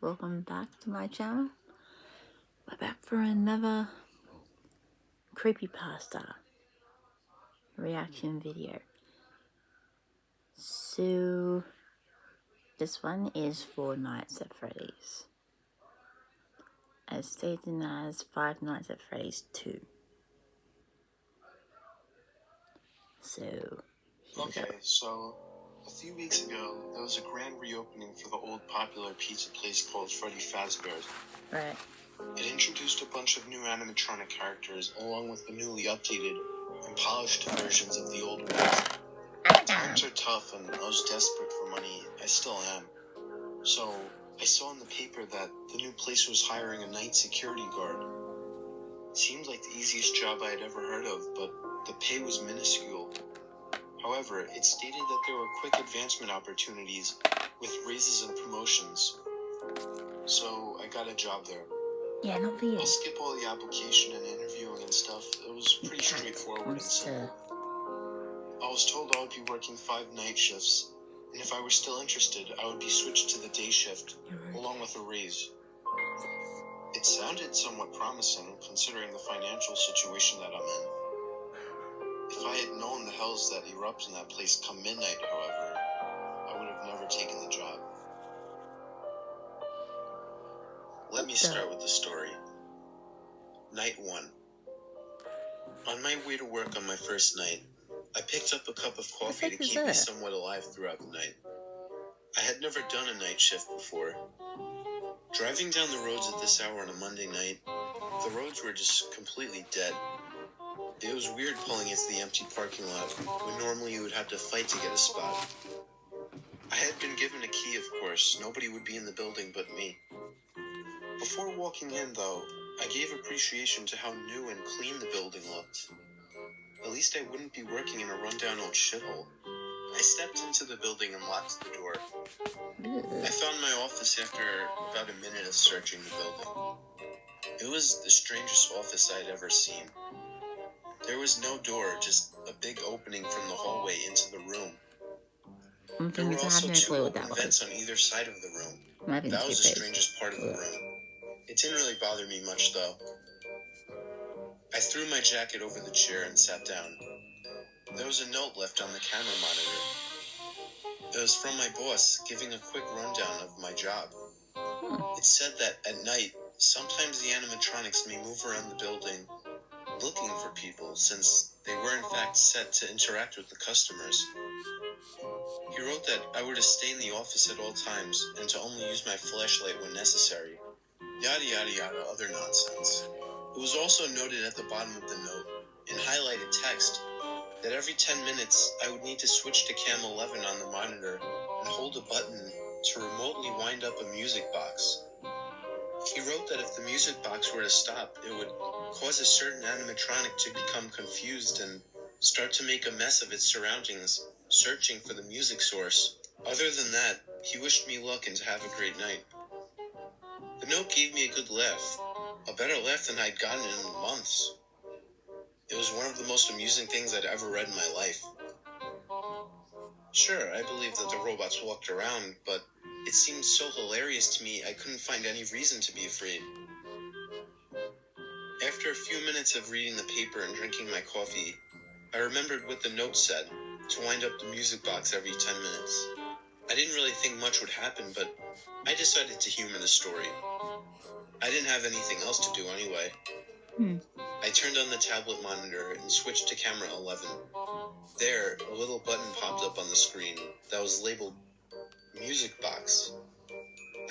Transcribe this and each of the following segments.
welcome back to my channel. We're back for another creepypasta reaction video. So this one is for Nights at Freddy's, as stated as Five Nights at Freddy's 2. So So a few weeks ago, there was a grand reopening for the old popular pizza place called Freddy Fazbear's. Right. It introduced a bunch of new animatronic characters, along with the newly updated and polished versions of the old ones. Times are tough, and I was desperate for money. I still am. So I saw in the paper that the new place was hiring a night security guard. It seemed like the easiest job I had ever heard of, but the pay was minuscule. However, it stated that there were quick advancement opportunities with raises and promotions. So I got a job there. Yeah, not for you. I'll skip all the application and interviewing and stuff. It was pretty straightforward and simple. I was told I would be working 5 night shifts, and if I were still interested, I would be switched to the day shift, along with a raise. It sounded somewhat promising, considering the financial situation that I'm in. If I had known the hells that erupt in that place come midnight, however, I would have never taken the job. Let me start with the story. Night 1. On my way to work on my first night, I picked up a cup of coffee to keep me somewhat alive throughout the night. I had never done a night shift before. Driving down the roads at this hour on a Monday night, the roads were just completely dead. It was weird pulling into the empty parking lot when normally you would have to fight to get a spot. I had been given a key, of course. Nobody would be in the building but me. Before walking in, though, I gave appreciation to how new and clean the building looked. At least I wouldn't be working in a rundown old shithole. I stepped into the building and locked the door. I found my office after about a minute of searching the building. It was the strangest office I'd ever seen. There was no door, just a big opening from the hallway into the room. There were also 2 open vents on either side of the room. That was the strangest part of the room. It didn't really bother me much, though. I threw my jacket over the chair and sat down. There was a note left on the camera monitor. It was from my boss, giving a quick rundown of my job. It said that at night, sometimes the animatronics may move around the building looking for people, since they were in fact set to interact with the customers. He wrote that I were to stay in the office at all times and to only use my flashlight when necessary. Yada yada yada, other nonsense. It was also noted at the bottom of the note, in highlighted text, that every 10 minutes I would need to switch to cam 11 on the monitor and hold a button to remotely wind up a music box. He wrote that if the music box were to stop, it would cause a certain animatronic to become confused and start to make a mess of its surroundings, searching for the music source. Other than that, he wished me luck and to have a great night. The note gave me a good laugh, a better laugh than I'd gotten in months. It was one of the most amusing things I'd ever read in my life. Sure, I believed that the robots walked around, but it seemed so hilarious to me I couldn't find any reason to be afraid. After a few minutes of reading the paper and drinking my coffee, I remembered what the note said, to wind up the music box every 10 minutes. I didn't really think much would happen, but I decided to humor the story. I didn't have anything else to do anyway. I turned on the tablet monitor and switched to camera 11. There, a little button popped up on the screen that was labeled Music Box.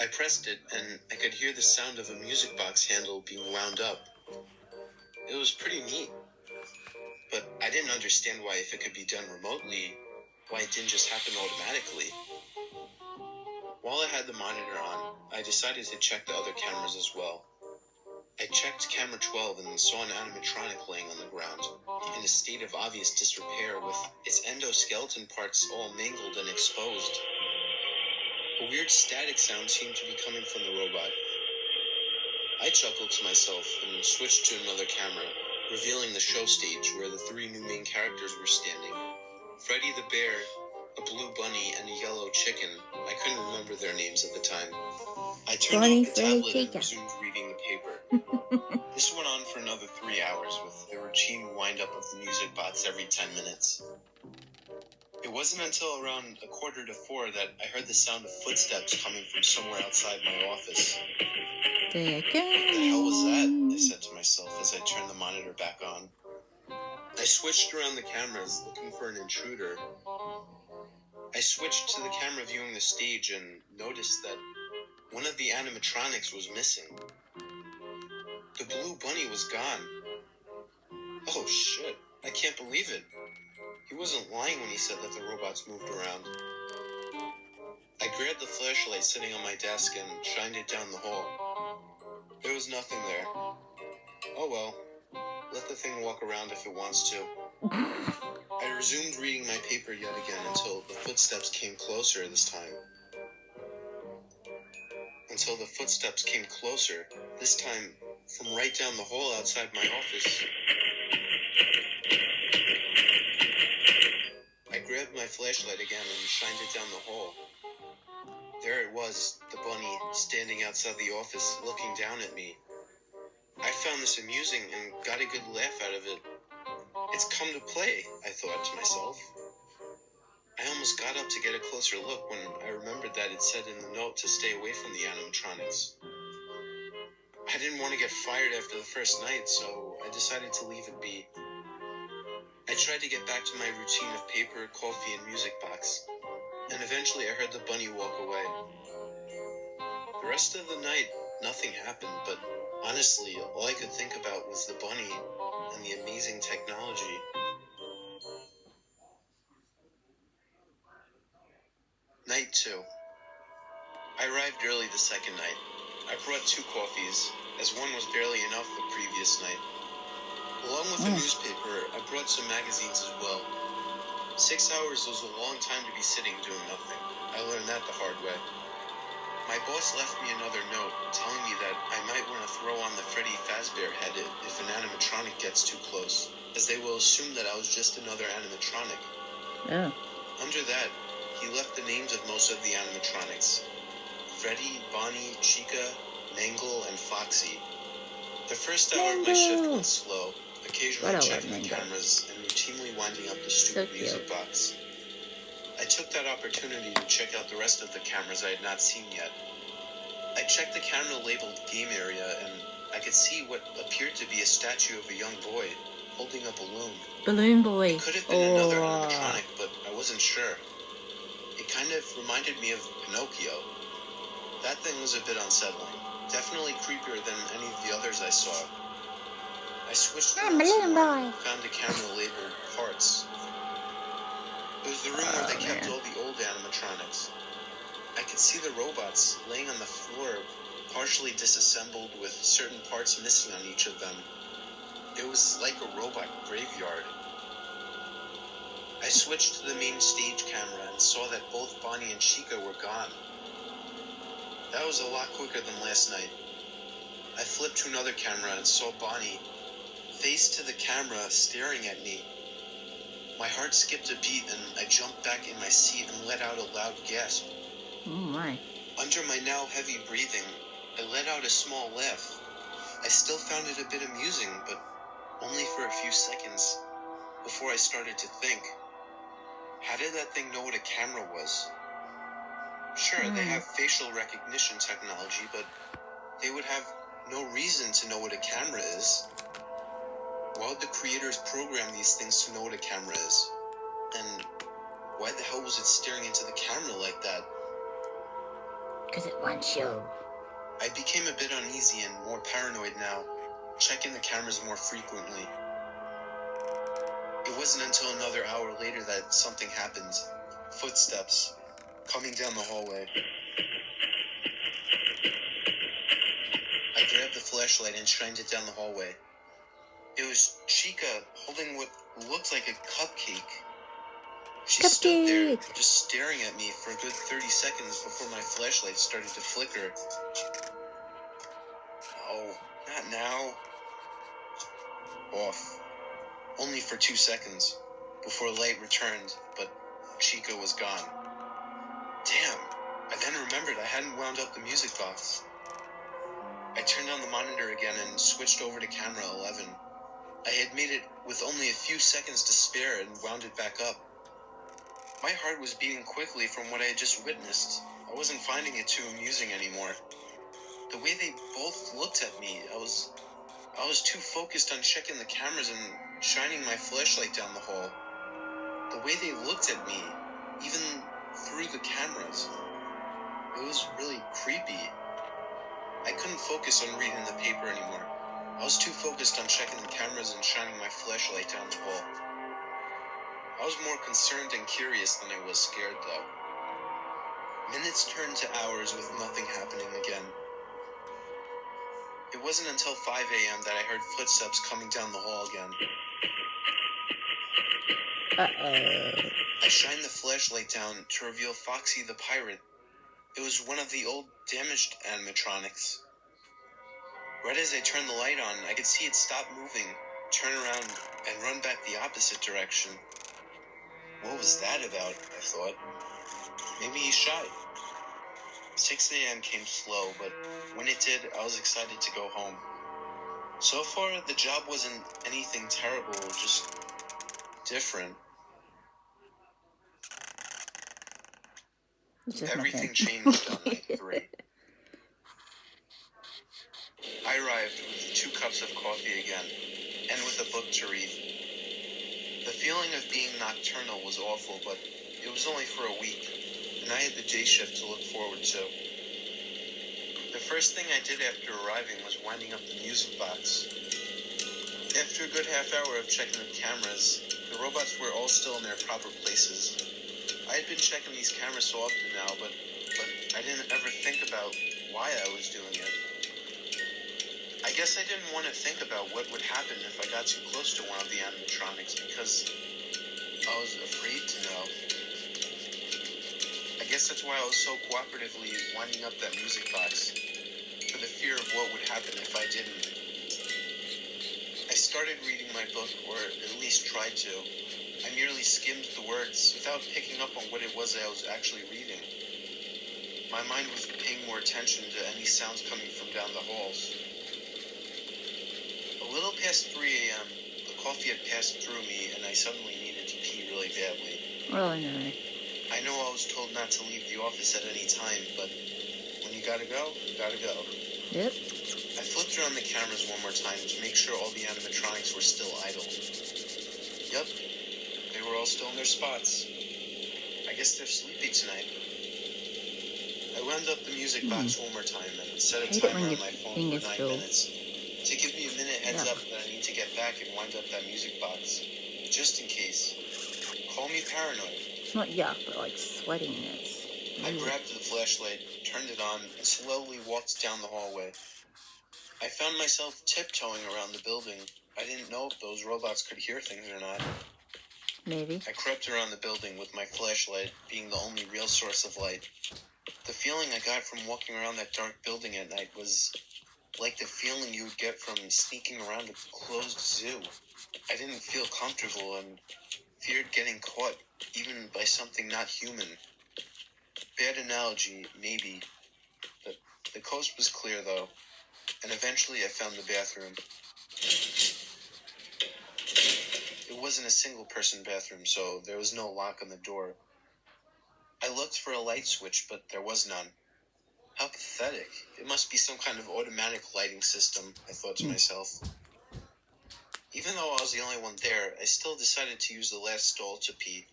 I pressed it, and I could hear the sound of a music box handle being wound up. It was pretty neat, but I didn't understand why, if it could be done remotely, why it didn't just happen automatically. While I had the monitor on, I decided to check the other cameras as well. I checked camera 12 and saw an animatronic laying on the ground, in a state of obvious disrepair, with its endoskeleton parts all mangled and exposed. A weird static sound seemed to be coming from the robot. I chuckled to myself and switched to another camera, revealing the show stage where the 3 new main characters were standing: Freddy the Bear, a blue bunny, and a yellow chicken. I couldn't remember their names at the time. I turned Bunny, off the Freddy, tablet and resumed reading the paper. This went on for another 3 hours with the routine wind-up of the music box every 10 minutes. It wasn't until around 3:45 that I heard the sound of footsteps coming from somewhere outside my office. They're What the hell was that? I said to myself as I turned the monitor back on. I switched around the cameras looking for an intruder. I switched to the camera viewing the stage and noticed that one of the animatronics was missing. The blue bunny was gone. Oh shit, I can't believe it. He wasn't lying when he said that the robots moved around. I grabbed the flashlight sitting on my desk and shined it down the hall. There was nothing there. Oh well, let the thing walk around if it wants to. I resumed reading my paper yet again until the footsteps came closer this time. From right down the hall outside my office. I grabbed my flashlight again and shined it down the hall. There it was, the bunny, standing outside the office, looking down at me. I found this amusing and got a good laugh out of it. It's come to play, I thought to myself. I almost got up to get a closer look when I remembered that it said in the note to stay away from the animatronics. I didn't want to get fired after the first night, so I decided to leave it be. I tried to get back to my routine of paper, coffee, and music box, and eventually I heard the bunny walk away. The rest of the night, nothing happened, but honestly, all I could think about was the bunny and the amazing technology. Night 2. I arrived early the second night. I brought 2 coffees, as one was barely enough the previous night. Along with the newspaper, I brought some magazines as well. 6 hours was a long time to be sitting doing nothing. I learned that the hard way. My boss left me another note telling me that I might want to throw on the Freddy Fazbear head if an animatronic gets too close, as they will assume that I was just another animatronic. Yeah. Under that, he left the names of most of the animatronics. Freddy, Bonnie, Chica, Mangle, and Foxy. The first hour of my shift went slow, occasionally checking the cameras and routinely winding up the stupid music box. I took that opportunity to check out the rest of the cameras I had not seen yet. I checked the camera labeled Game Area and I could see what appeared to be a statue of a young boy holding a balloon. Balloon boy. It could have been another animatronic, but I wasn't sure. It kind of reminded me of Pinocchio. That thing was a bit unsettling. Definitely creepier than any of the others I saw. I switched to Balloon boy. found a camera labeled Parts. It was the room where they kept all the old animatronics. I could see the robots laying on the floor, partially disassembled with certain parts missing on each of them. It was like a robot graveyard. I switched to the main stage camera and saw that both Bonnie and Chica were gone. That was a lot quicker than last night. I flipped to another camera and saw Bonnie, face to the camera, staring at me. My heart skipped a beat and I jumped back in my seat and let out a loud gasp. Oh my. Under my now heavy breathing, I let out a small laugh. I still found it a bit amusing, but only for a few seconds, before I started to think. How did that thing know what a camera was? Sure, they have facial recognition technology, but they would have no reason to know what a camera is. Why would the creators program these things to know what a camera is? And why the hell was it staring into the camera like that? Because it wants you. I became a bit uneasy and more paranoid now, checking the cameras more frequently. It wasn't until another hour later that something happened. Footsteps coming down the hallway. I grabbed the flashlight and shined it down the hallway. It was Chica holding what looked like a cupcake. She stood there, just staring at me for a good 30 seconds before my flashlight started to flicker. Oh, not now. Off. Only for 2 seconds, before light returned, but Chica was gone. Damn, I then remembered I hadn't wound up the music box. I turned on the monitor again and switched over to camera 11. I had made it with only a few seconds to spare and wound it back up. My heart was beating quickly from what I had just witnessed. I wasn't finding it too amusing anymore. The way they both looked at me, I was too focused on checking the cameras and shining my flashlight down the hall. The way they looked at me, even through the cameras, it was really creepy. I couldn't focus on reading the paper anymore. I was too focused on checking the cameras and shining my flashlight down the hall. I was more concerned and curious than I was scared, though. Minutes turned to hours with nothing happening again. It wasn't until 5 a.m. that I heard footsteps coming down the hall again. Uh-oh. I shined the flashlight down to reveal Foxy the pirate. It was one of the old, damaged animatronics. Right as I turned the light on, I could see it stop moving, turn around, and run back the opposite direction. What was that about, I thought. Maybe he's shy. 6 a.m. came slow, but when it did, I was excited to go home. So far, the job wasn't anything terrible, just different. Everything changed on night 3. I arrived with 2 cups of coffee again, and with a book to read. The feeling of being nocturnal was awful, but it was only for a week, and I had the day shift to look forward to. The first thing I did after arriving was winding up the music box. After a good half hour of checking the cameras, the robots were all still in their proper places. I had been checking these cameras so often now, but I didn't ever think about why I was doing it. I guess I didn't want to think about what would happen if I got too close to one of the animatronics because I was afraid to know. I guess that's why I was so cooperatively winding up that music box, for the fear of what would happen if I didn't. I started reading my book, or at least tried to. I merely skimmed the words without picking up on what it was I was actually reading. My mind was paying more attention to any sounds coming from down the halls. A little past 3 a.m., the coffee had passed through me, and I suddenly needed to pee really badly. Oh, no. I know I was told not to leave the office at any time, but when you gotta go, you gotta go. Yep. I flipped around the cameras one more time to make sure all the animatronics were still idle. Yup, they were all still in their spots. I guess they're sleepy tonight. I wound up the music box one more time and set a timer on my phone for 9 minutes to give me a minute heads up that I need to get back and wind up that music box, just in case. Call me paranoid. It's not yuck, but like sweatiness. I grabbed the flashlight, turned it on, and slowly walked down the hallway. I found myself tiptoeing around the building. I didn't know if those robots could hear things or not. Maybe. I crept around the building with my flashlight being the only real source of light. The feeling I got from walking around that dark building at night was like the feeling you would get from sneaking around a closed zoo. I didn't feel comfortable and feared getting caught, even by something not human. Bad analogy, maybe. But the coast was clear, though, and eventually I found the bathroom. It wasn't a single-person bathroom, so there was no lock on the door. I looked for a light switch, but there was none. How pathetic. It must be some kind of automatic lighting system, I thought to myself. Even though I was the only one there, I still decided to use the last stall to pee.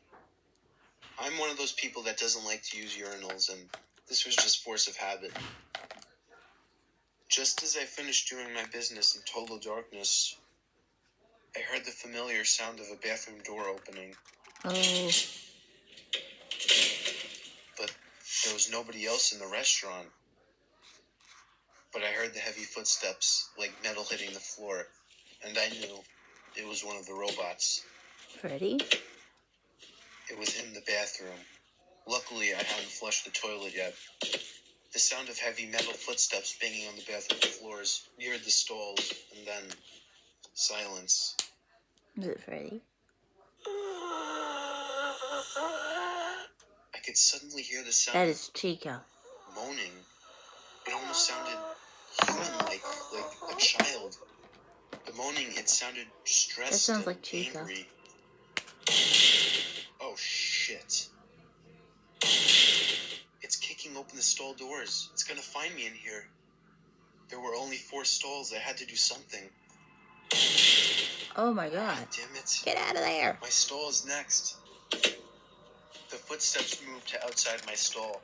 I'm one of those people that doesn't like to use urinals, and this was just force of habit. Just as I finished doing my business in total darkness, I heard the familiar sound of a bathroom door opening. Oh. But there was nobody else in the restaurant. But I heard the heavy footsteps, like metal hitting the floor, and I knew it was one of the robots. Freddy? It was in the bathroom. Luckily, I hadn't flushed the toilet yet. The sound of heavy metal footsteps banging on the bathroom floors neared the stalls, and then silence. Was it Freddy? I could suddenly hear the sound That is Chica. moaning. It almost sounded human-like, like a child. The moaning, it sounded stressed That sounds and like Chica. angry. Oh, shit. It's kicking open the stall doors. It's gonna find me in here. There were only 4 stalls. I had to do something. Oh my god. God damn it. Get out of there. My stall is next. The footsteps moved to outside my stall.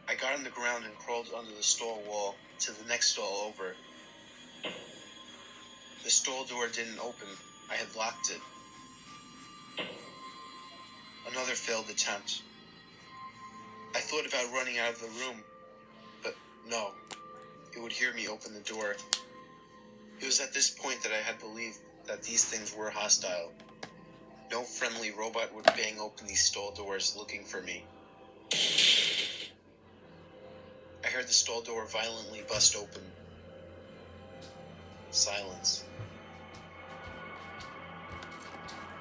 I got on the ground and crawled under the stall wall to the next stall over. The stall door didn't open. I had locked it. Another failed attempt. I thought about running out of the room, but no. It would hear me open the door. It was at this point that I had believed that these things were hostile. No friendly robot would bang open these stall doors looking for me. I heard the stall door violently bust open. Silence.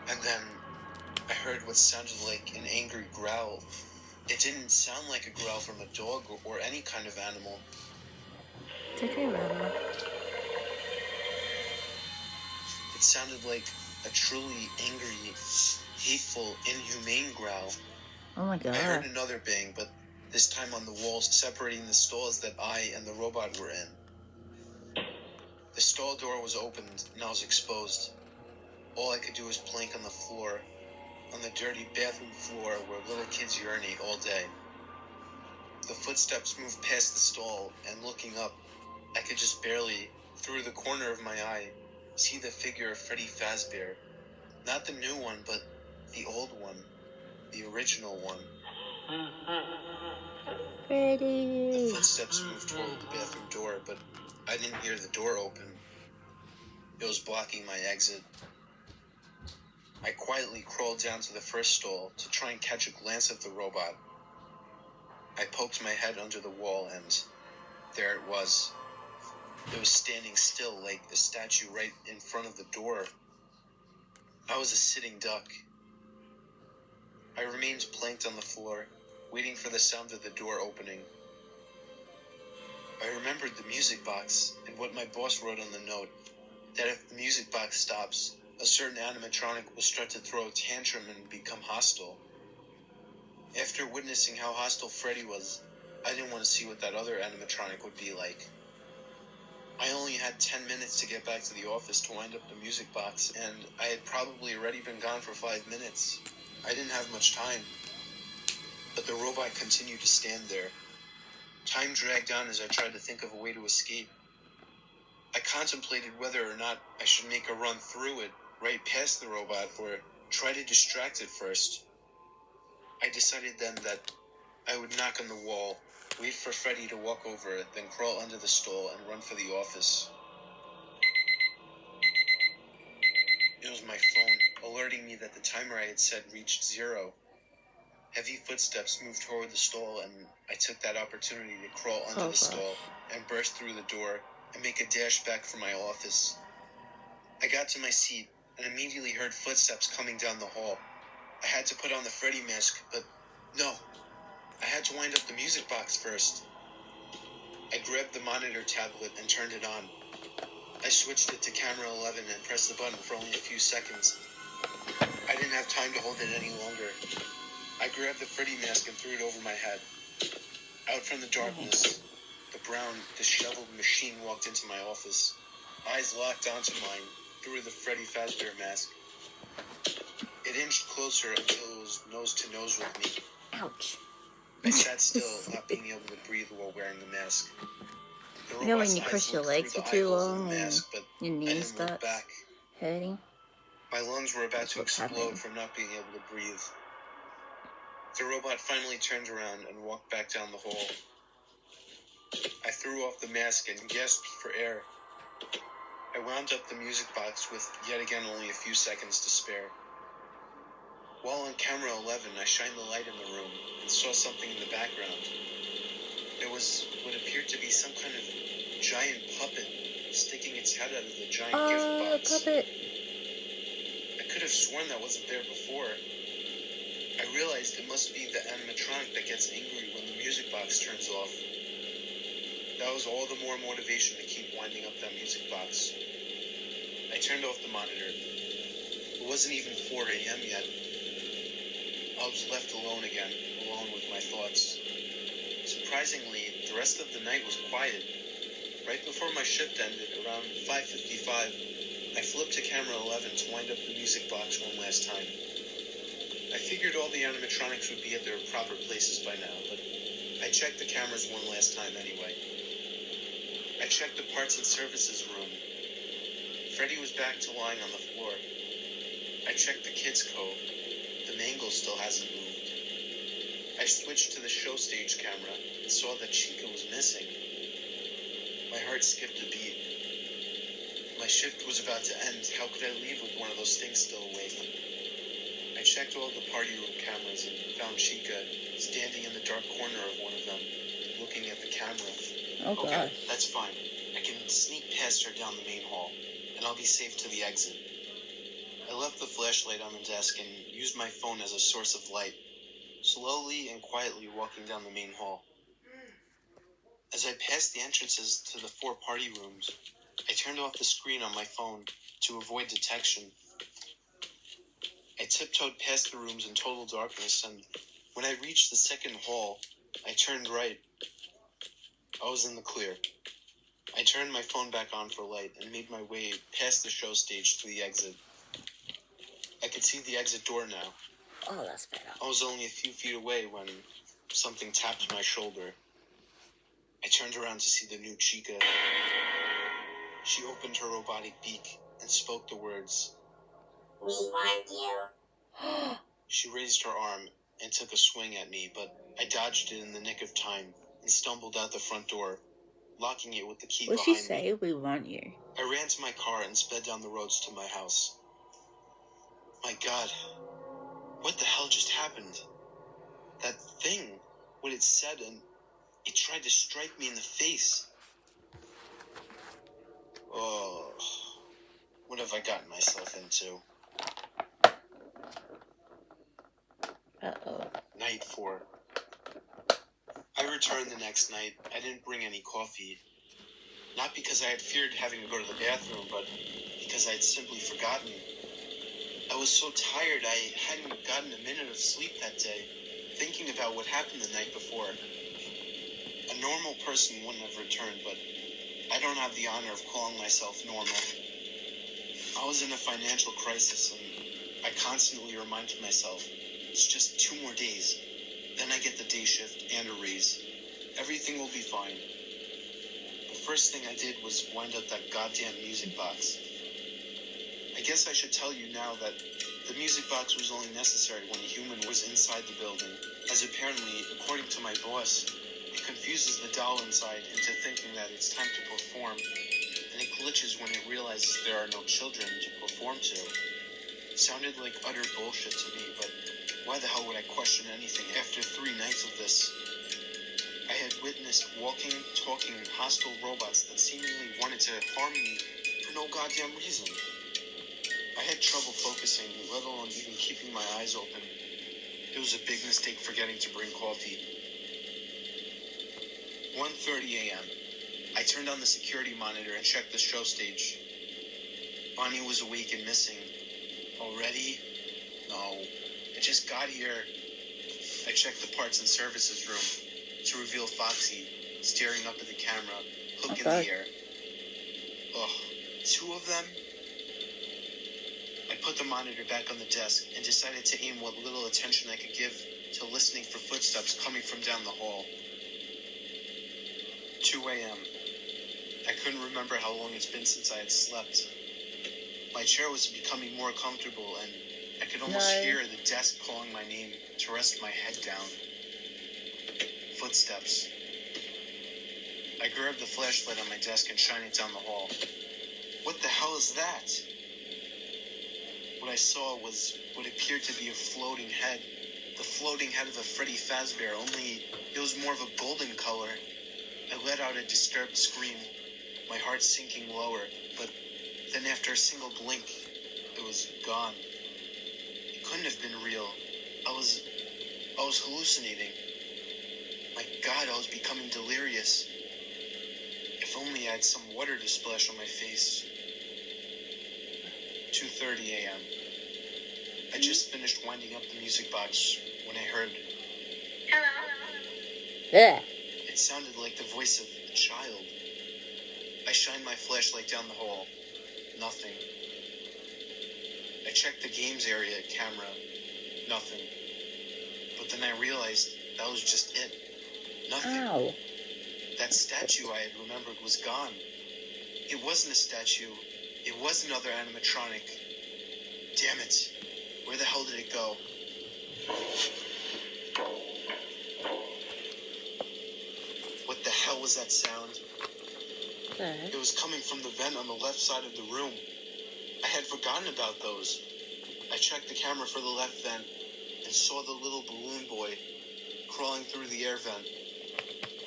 And then I heard what sounded like an angry growl. It didn't sound like a growl from a dog or any kind of animal. It's okay, Robert. It sounded like a truly angry, hateful, inhumane growl. Oh my god. I heard another bang, but this time on the wall separating the stalls that I and the robot were in. The stall door was opened and I was exposed. All I could do was plank on the floor, on the dirty bathroom floor where little kids urinate all day. The footsteps moved past the stall, and looking up, I could just barely, through the corner of my eye, see the figure of Freddy Fazbear. Not the new one, but the old one. The original one. Freddy. The footsteps moved toward the bathroom door, but I didn't hear the door open. It was blocking my exit. I quietly crawled down to the first stall to try and catch a glance at the robot. I poked my head under the wall and there it was. It was standing still like a statue right in front of the door. I was a sitting duck. I remained planked on the floor, waiting for the sound of the door opening. I remembered the music box and what my boss wrote on the note, that if the music box stops, a certain animatronic will start to throw a tantrum and become hostile. After witnessing how hostile Freddy was, I didn't want to see what that other animatronic would be like. I only had 10 minutes to get back to the office to wind up the music box, and I had probably already been gone for 5 minutes. I didn't have much time. But the robot continued to stand there. Time dragged on as I tried to think of a way to escape. I contemplated whether or not I should make a run through it, right past the robot, or try to distract it first. I decided then that I would knock on the wall, wait for Freddy to walk over it, then crawl under the stall and run for the office. It was my phone, alerting me that the timer I had set reached 0. Heavy footsteps moved toward the stall, and I took that opportunity to crawl under the stall and burst through the door and make a dash back for my office. I got to my seat and immediately heard footsteps coming down the hall. I had to put on the Freddy mask, but no. I had to wind up the music box first. I grabbed the monitor tablet and turned it on. I switched it to camera 11 and pressed the button for only a few seconds. I didn't have time to hold it any longer. I grabbed the Freddy mask and threw it over my head. Out from the darkness, the brown, disheveled machine walked into my office. Eyes locked onto mine through the Freddy Fazbear mask. It inched closer until it was nose to nose with me. Ouch. I sat still, not being able to breathe while wearing the mask. You know when you cross your legs for too long and your knee starts hurting? My lungs were about to explode from not being able to breathe. The robot finally turned around and walked back down the hall. I threw off the mask and gasped for air. I wound up the music box with yet again only a few seconds to spare. While on camera 11, I shined the light in the room and saw something in the background. There was what appeared to be some kind of giant puppet sticking its head out of the giant gift box. Puppet. I could have sworn that wasn't there before. I realized it must be the animatronic that gets angry when the music box turns off. That was all the more motivation to keep winding up that music box. I turned off the monitor. It wasn't even 4 a.m. yet. I was left alone again, alone with my thoughts. Surprisingly, the rest of the night was quiet. Right before my shift ended, around 5:55, I flipped to camera 11 to wind up the music box one last time. I figured all the animatronics would be at their proper places by now, but I checked the cameras one last time anyway. I checked the parts and services room. Freddy was back to lying on the floor. I checked the kids' cove. The mangle still hasn't moved. I switched to the show stage camera and saw that Chica was missing. My heart skipped a beat. My shift was about to end. How could I leave with one of those things still awake? I checked all the party room cameras and found Chica standing in the dark corner of one of them, looking at the camera. Oh, gosh. Okay, that's fine. I can sneak past her down the main hall, and I'll be safe to the exit. I left the flashlight on the desk and used my phone as a source of light, slowly and quietly walking down the main hall. As I passed the entrances to the 4 party rooms, I turned off the screen on my phone to avoid detection. I tiptoed past the rooms in total darkness, and when I reached the second hall, I turned right. I was in the clear. I turned my phone back on for light and made my way past the show stage to the exit. I could see the exit door now. Oh, that's better. I was only a few feet away when something tapped my shoulder. I turned around to see the new Chica. She opened her robotic beak and spoke the words, "We want you." She raised her arm and took a swing at me, but I dodged it in the nick of time and stumbled out the front door, locking it with the key What'd behind she say? We want you. I ran to my car and sped down the roads to my house. My God, what the hell just happened? That thing, what it said, and it tried to strike me in the face. Oh, what have I gotten myself into? Uh-oh. Night 4. I returned the next night. I didn't bring any coffee. Not because I had feared having to go to the bathroom, but because I had simply forgotten. I was so tired I hadn't gotten a minute of sleep that day, thinking about what happened the night before. A normal person wouldn't have returned, but I don't have the honor of calling myself normal. I was in a financial crisis, and I constantly reminded myself, it's just 2 more days. Then I get the day shift and a raise. Everything will be fine. The first thing I did was wind up that goddamn music box. I guess I should tell you now that the music box was only necessary when a human was inside the building, as apparently, according to my boss, it confuses the doll inside into thinking that it's time to perform, and it glitches when it realizes there are no children to perform to. It sounded like utter bullshit to me, but why the hell would I question anything after 3 nights of this? I had witnessed walking, talking, hostile robots that seemingly wanted to harm me for no goddamn reason. I had trouble focusing, let alone even keeping my eyes open. It was a big mistake forgetting to bring coffee. 1:30 a.m. I turned on the security monitor and checked the show stage. Bonnie was awake and missing. Already? No. I just got here. I checked the parts and services room to reveal Foxy, staring up at the camera, hook in the air. Ugh, 2 of them? I put the monitor back on the desk and decided to aim what little attention I could give to listening for footsteps coming from down the hall. 2 a.m. I couldn't remember how long it's been since I had slept. My chair was becoming more comfortable, and I could almost hear the desk calling my name to rest my head down. Footsteps. I grabbed the flashlight on my desk and shined it down the hall. What the hell is that? What I saw was what appeared to be a floating head. The floating head of a Freddy Fazbear, only it was more of a golden color. I let out a disturbed scream, my heart sinking lower, but then after a single blink, it was gone. couldn't have been real. I was hallucinating. My God, I was becoming delirious. If only I had some water to splash on my face. 2:30 a.m. I just finished winding up the music box when I heard... Hello? Yeah. It sounded like the voice of a child. I shined my flashlight down the hall. Nothing. I checked the games area camera. Nothing. But then I realized that was just it. Nothing. Ow. That statue I had remembered was gone. It wasn't a statue. It was another animatronic. Damn it. Where the hell did it go? What the hell was that sound? It was coming from the vent on the left side of the room. I had forgotten about those. I checked the camera for the left vent and saw the little balloon boy crawling through the air vent.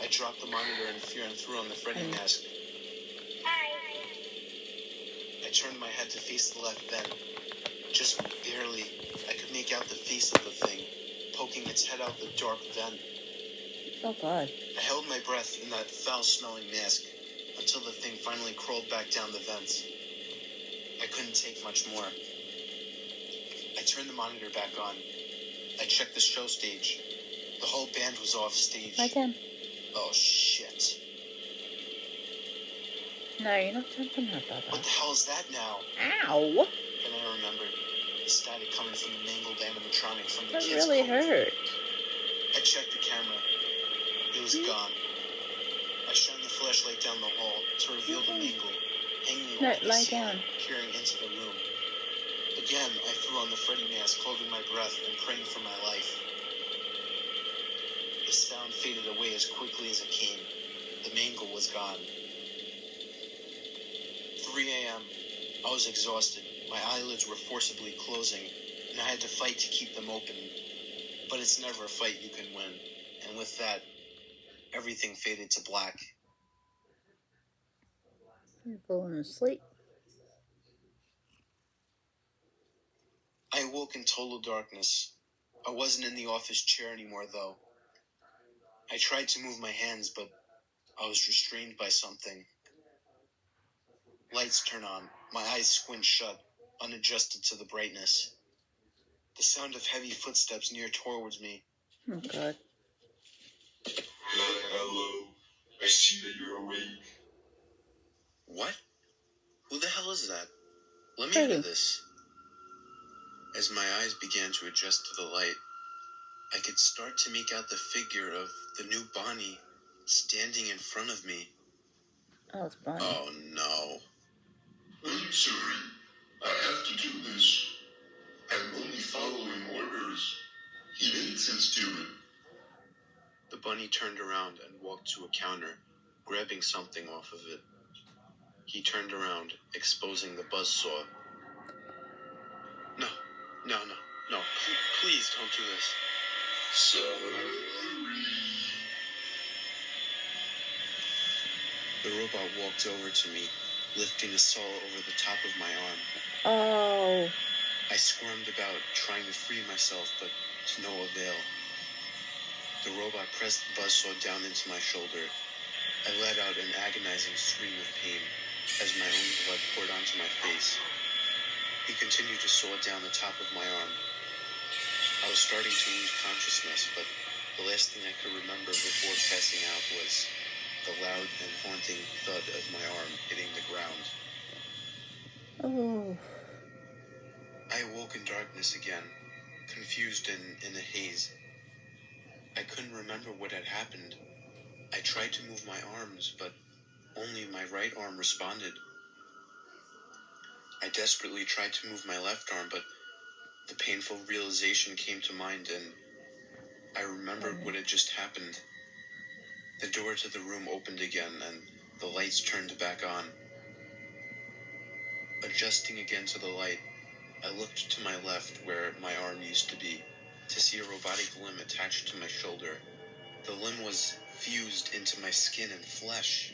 I dropped the monitor in fear and threw on the Freddy mask. I turned my head to face the left vent. Just barely, I could make out the face of the thing, poking its head out the dark vent. Oh, God. I held my breath in that foul-smelling mask until the thing finally crawled back down the vents. I couldn't take much more. I turned the monitor back on. I checked the show stage. The whole band was off stage. My turn. Oh, shit. No, you're not jumping that, Baba. What the hell is that now? Ow! Then I remembered the static coming from the mangled animatronic from the That kids' really cult. hurt. I checked the camera. It was gone. I shined the flashlight down the hall to reveal the mangle hanging No, off the lie ceiling, down. peering into the room. Again, I threw on the Freddy mask, holding my breath and praying for my life. The sound faded away as quickly as it came. The mangle was gone. 3 a.m. I was exhausted. My eyelids were forcibly closing, and I had to fight to keep them open. But it's never a fight you can win. And with that, everything faded to black. You're falling asleep. I awoke in total darkness. I wasn't in the office chair anymore, though. I tried to move my hands, but I was restrained by something. Lights turn on. My eyes squint shut, unadjusted to the brightness. The sound of heavy footsteps near towards me. Oh, God. Hello. I see that you're awake. What? Who the hell is that? Let me into this. As my eyes began to adjust to the light, I could start to make out the figure of the new Bonnie standing in front of me. Oh, it's Bonnie. Oh, no. I'm sorry. I have to do this. I'm only following orders. He made sense to it. The bunny turned around and walked to a counter, grabbing something off of it. He turned around, exposing the buzzsaw. No. Please don't do this. Sorry. The robot walked over to me, lifting a saw over the top of my arm. Oh. I squirmed about, trying to free myself, but to no avail. The robot pressed the buzzsaw down into my shoulder. I let out an agonizing scream of pain as my own blood poured onto my face. He continued to saw down the top of my arm. I was starting to lose consciousness, but the last thing I could remember before passing out was the loud and haunting thud of my arm hitting the ground. Oh. I awoke in darkness again, confused and in a haze. I couldn't remember what had happened. I tried to move my arms, but only my right arm responded. I desperately tried to move my left arm, but the painful realization came to mind, and I remembered what had just happened. The door to the room opened again, and the lights turned back on. Adjusting again to the light, I looked to my left, where my arm used to be, to see a robotic limb attached to my shoulder. The limb was fused into my skin and flesh.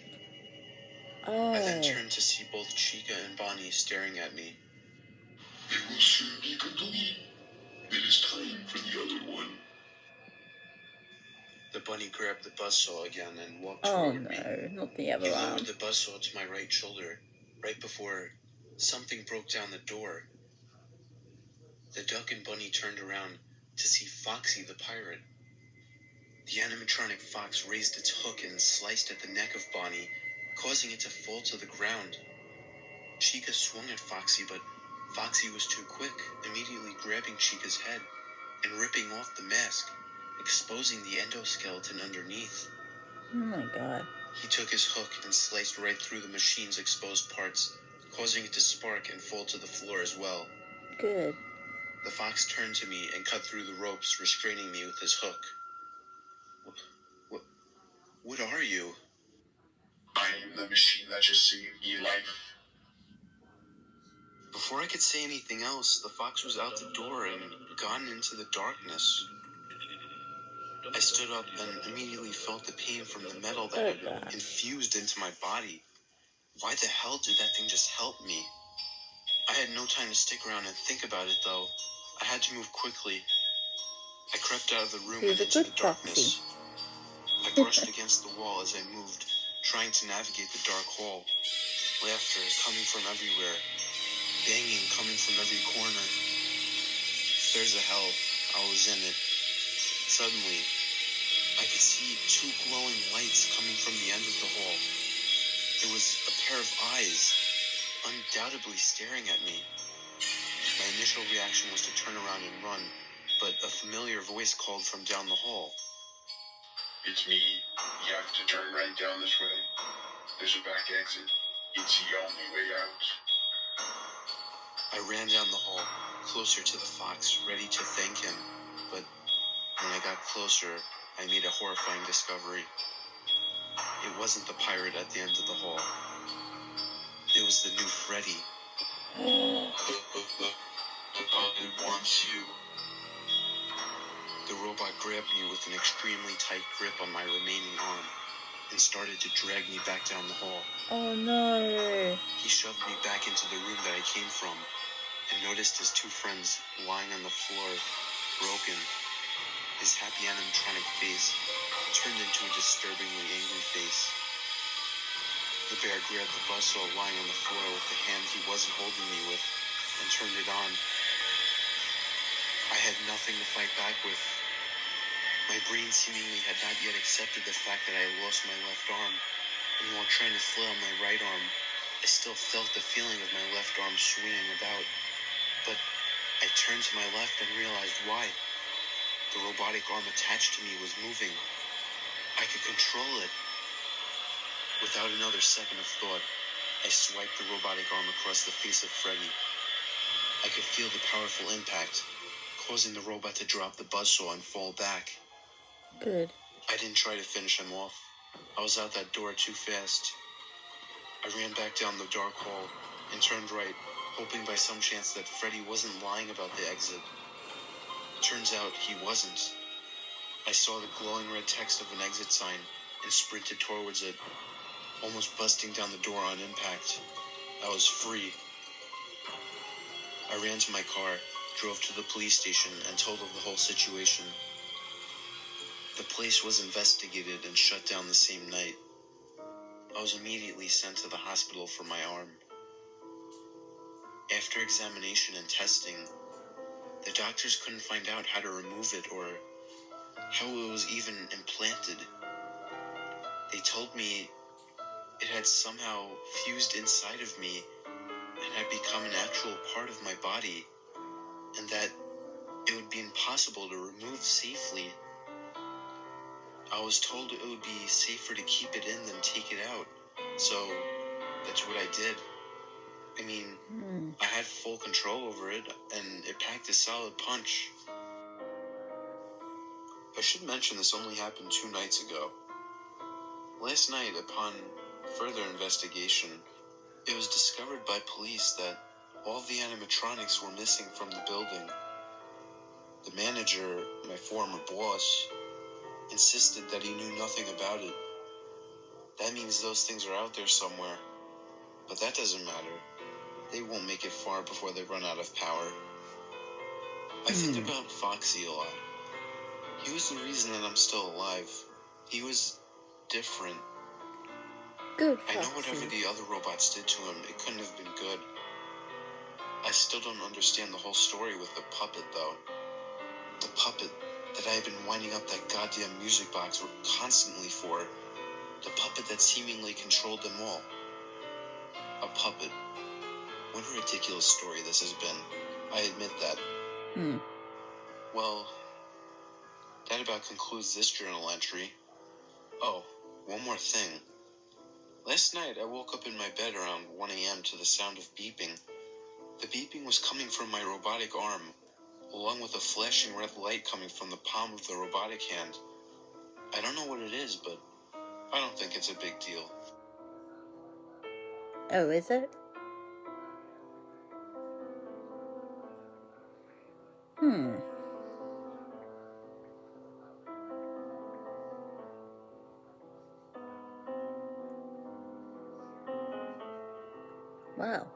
Oh. I then turned to see both Chica and Bonnie staring at me. It will soon be complete. It is time for the other one. The bunny grabbed the buzzsaw again and walked toward me. Oh no, not the other He arm. lowered the buzzsaw to my right shoulder, right before something broke down the door. The duck and bunny turned around to see Foxy the pirate. The animatronic fox raised its hook and sliced at the neck of Bonnie, causing it to fall to the ground. Chica swung at Foxy, but Foxy was too quick, immediately grabbing Chica's head and ripping off the mask, exposing the endoskeleton underneath. Oh my god. He took his hook and sliced right through the machine's exposed parts, causing it to spark and fall to the floor as well. Good. The fox turned to me and cut through the ropes, restraining me with his hook. What are you? I am the machine that just saved your life. Before I could say anything else, the fox was out the door and gone into the darkness. I stood up and immediately felt the pain from the metal that had infused into my body. Why the hell did that thing just help me? I had no time to stick around and think about it, though. I had to move quickly. I crept out of the room and into the darkness. I brushed against the wall as I moved, trying to navigate the dark hall. Laughter coming from everywhere. Banging coming from every corner. If there's a hell, I was in it. Suddenly, I could see two glowing lights coming from the end of the hall. It was a pair of eyes, undoubtedly staring at me. My initial reaction was to turn around and run, but a familiar voice called from down the hall. It's me. You have to turn right down this way. There's a back exit. It's the only way out. I ran down the hall, closer to the fox, ready to thank him, but when I got closer, I made a horrifying discovery. It wasn't the pirate at the end of the hall. It was the new Freddy. The puppet wants you. The robot grabbed me with an extremely tight grip on my remaining arm and started to drag me back down the hall. Oh no. He shoved me back into the room that I came from and noticed his two friends lying on the floor, broken. His happy animatronic face turned into a disturbingly angry face. The bear grabbed the buzzsaw lying on the floor with the hand he wasn't holding me with and turned it on. I had nothing to fight back with. My brain seemingly had not yet accepted the fact that I had lost my left arm, and while trying to flail my right arm, I still felt the feeling of my left arm swinging about. But I turned to my left and realized why. The robotic arm attached to me was moving. I could control it. Without another second of thought, I swiped the robotic arm across the face of Freddy. I could feel the powerful impact, causing the robot to drop the buzzsaw and fall back. Good. I didn't try to finish him off. I was out that door too fast. I ran back down the dark hall and turned right, hoping by some chance that Freddy wasn't lying about the exit. Turns out he wasn't. I saw the glowing red text of an exit sign and sprinted towards it, almost busting down the door on impact. I was free. I ran to my car, drove to the police station, and told of the whole situation. The place was investigated and shut down the same night. I was immediately sent to the hospital for my arm. After examination and testing, the doctors couldn't find out how to remove it or how it was even implanted. They told me it had somehow fused inside of me and had become an actual part of my body, and that it would be impossible to remove safely. I was told it would be safer to keep it in than take it out, so that's what I did. I mean, I had full control over it, and it packed a solid punch. I should mention this only happened 2 nights ago. Last night, upon further investigation, it was discovered by police that all the animatronics were missing from the building. The manager, my former boss, insisted that he knew nothing about it. That means those things are out there somewhere. But that doesn't matter. They won't make it far before they run out of power. I think about Foxy a lot. He was the reason that I'm still alive. He was different. Good, I know Foxy. whatever the other robots did to him, it couldn't have been good. I still don't understand the whole story with the puppet, though. The puppet that I had been winding up that goddamn music box constantly for. The puppet that seemingly controlled them all. A puppet. What a ridiculous story this has been. I admit that. Well, that about concludes this journal entry. Oh, one more thing. Last night I woke up in my bed around 1 a.m. to the sound of beeping. The beeping was coming from my robotic arm, along with a flashing red light coming from the palm of the robotic hand. I don't know what it is, but I don't think it's a big deal. Oh, is it? Wow.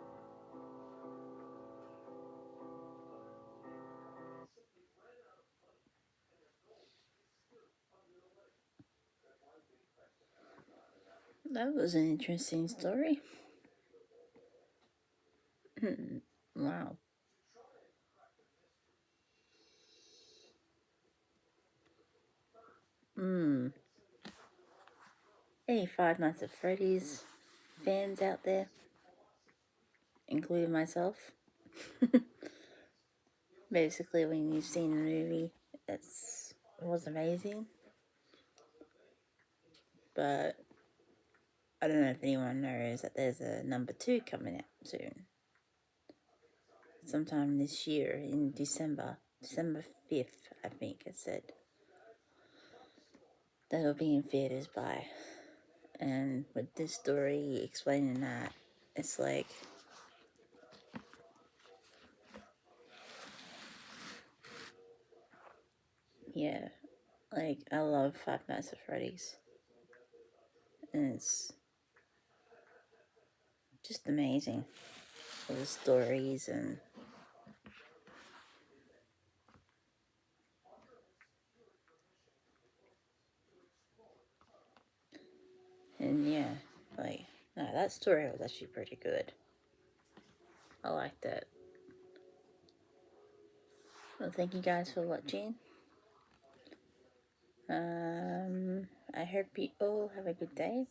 That was an interesting story. Wow. Any Five Nights at Freddy's fans out there, including myself? Basically, when you've seen the movie, it was amazing. But I don't know if anyone knows that there's a number 2 coming out soon. Sometime this year in December 5th, I think it said. That'll be in theaters by. And with this story explaining that, it's like, yeah, like I love Five Nights at Freddy's, and it's just amazing, all the stories and yeah, like no, that story was actually pretty good. I liked it. Well, thank you guys for watching. I hope you all have a good day,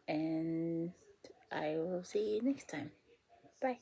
and I will see you next time. Bye.